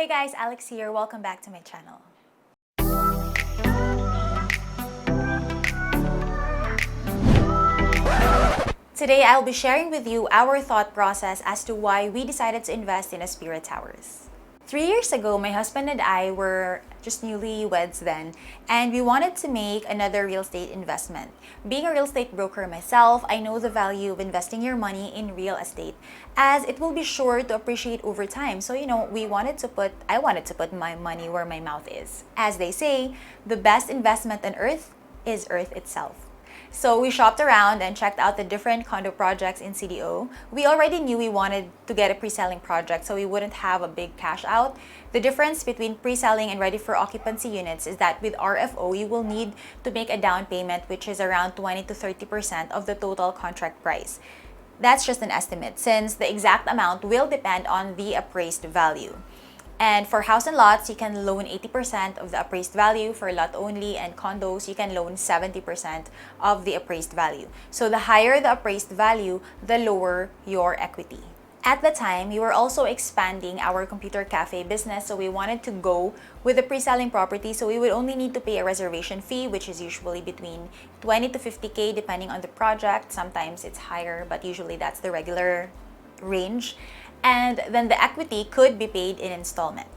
Hey guys, Alex here. Welcome back to my channel. Today, I'll be sharing with you our thought process as to why we decided to invest in Aspira Towers. 3 years ago, my husband and I were just newlyweds then, and we wanted to make another real estate investment. Being a real estate broker myself, I know the value of investing your money in real estate, as it will be sure to appreciate over time. So, I wanted to put my money where my mouth is. As they say, the best investment on earth is earth itself. So we shopped around and checked out the different condo projects in CDO. We already knew we wanted to get a pre-selling project so we wouldn't have a big cash out. The difference between pre-selling and ready for occupancy units is that with RFO, you will need to make a down payment which is around 20 to 30% of the total contract price. That's just an estimate since the exact amount will depend on the appraised value. And for house and lots, you can loan 80% of the appraised value. For lot only and condos, you can loan 70% of the appraised value. So the higher the appraised value, the lower your equity. At the time, we were also expanding our computer cafe business, so we wanted to go with a pre-selling property, so we would only need to pay a reservation fee, which is usually between 20 to 50K depending on the project. Sometimes it's higher, but usually that's the regular range. And then the equity could be paid in installment.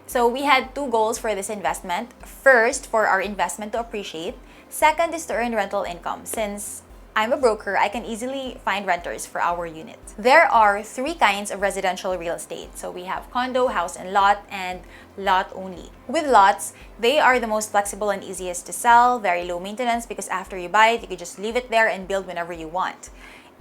So we had two goals for this investment. First, for our investment to appreciate. Second is to earn rental income. Since I'm a broker, I can easily find renters for our unit. There are three kinds of residential real estate. So we have condo, house and lot only. With lots, they are the most flexible and easiest to sell, very low maintenance because after you buy it, you can just leave it there and build whenever you want.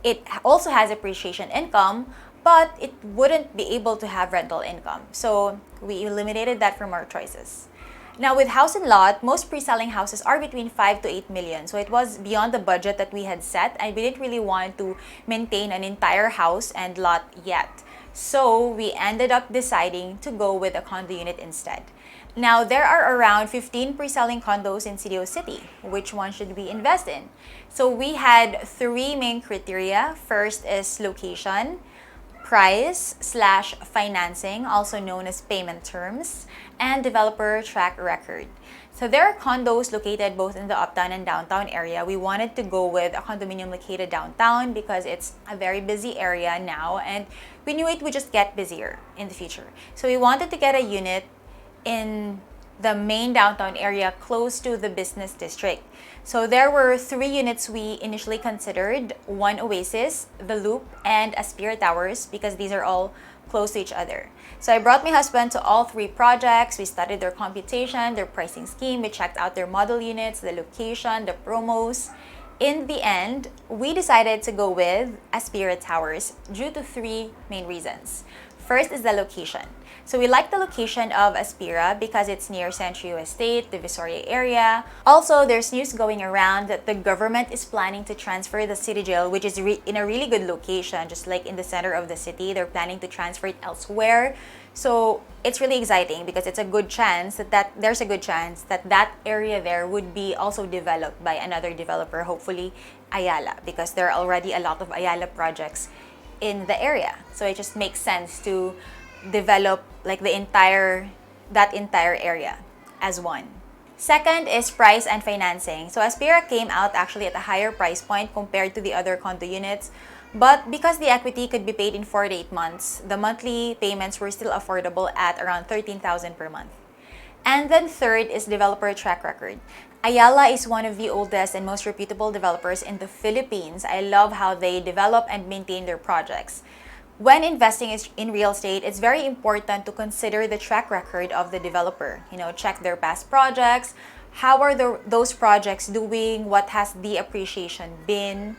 It also has appreciation income, but it wouldn't be able to have rental income. So we eliminated that from our choices. Now with house and lot, most pre-selling houses are between 5 to 8 million. So it was beyond the budget that we had set and we didn't really want to maintain an entire house and lot yet. So we ended up deciding to go with a condo unit instead. Now there are around 15 pre-selling condos in CDO City. Which one should we invest in? So we had three main criteria. First is location, price/financing, also known as payment terms, and developer track record. So there are condos located both in the uptown and downtown area. We wanted to go with a condominium located downtown because it's a very busy area now and we knew it would just get busier in the future. So we wanted to get a unit in the main downtown area close to the business district. So there were three units we initially considered, One Oasis, The Loop, and Aspira Towers because these are all close to each other. So I brought my husband to all three projects. We studied their computation, their pricing scheme, we checked out their model units, the location, the promos. In the end, we decided to go with Aspira Towers due to three main reasons. First is the location. So we like the location of Aspira because it's near Century Estate, the Visoria area. Also, there's news going around that the government is planning to transfer the city jail, which is in a really good location, just like in the center of the city. They're planning to transfer it elsewhere. So it's really exciting because it's a good chance there's a good chance that area there would be also developed by another developer, hopefully Ayala, because there are already a lot of Ayala projects in the area. So it just makes sense to develop like that entire area as one. Second is price and financing. So Aspira came out actually at a higher price point compared to the other condo units, but because the equity could be paid in 4 to 8 months, the monthly payments were still affordable at around 13,000 per month. And then third is developer track record. Ayala is one of the oldest and most reputable developers in the Philippines. I love how they develop and maintain their projects. When investing in real estate, it's very important to consider the track record of the developer. Check their past projects. How are those projects doing? What has the appreciation been?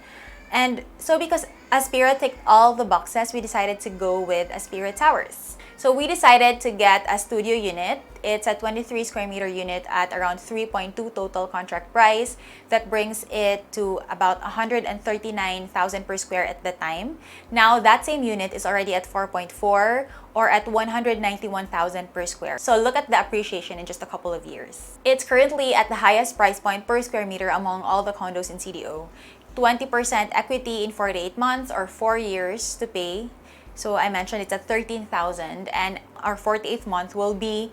And so because Aspira ticked all the boxes, we decided to go with Aspira Towers. So we decided to get a studio unit. It's a 23 square meter unit at around 3.2 total contract price. That brings it to about 139,000 per square at the time. Now that same unit is already at 4.4 or at 191,000 per square. So look at the appreciation in just a couple of years. It's currently at the highest price point per square meter among all the condos in CDO. 20% equity in 48 months or 4 years to pay. So I mentioned it's at 13,000, and our 48th month will be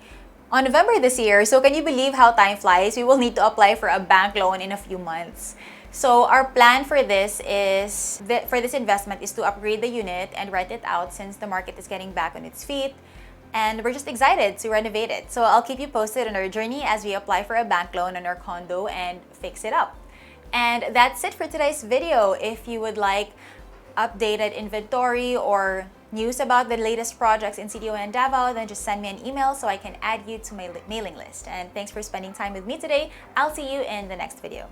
on November this year. So can you believe how time flies? We will need to apply for a bank loan in a few months. So our plan for this investment is to upgrade the unit and rent it out since the market is getting back on its feet. And we're just excited to renovate it. So I'll keep you posted on our journey as we apply for a bank loan on our condo and fix it up. And that's it for today's video. If you would like updated inventory or news about the latest projects in CDO and Davao, then just send me an email so I can add you to my mailing list. And thanks for spending time with me today. I'll see you in the next video.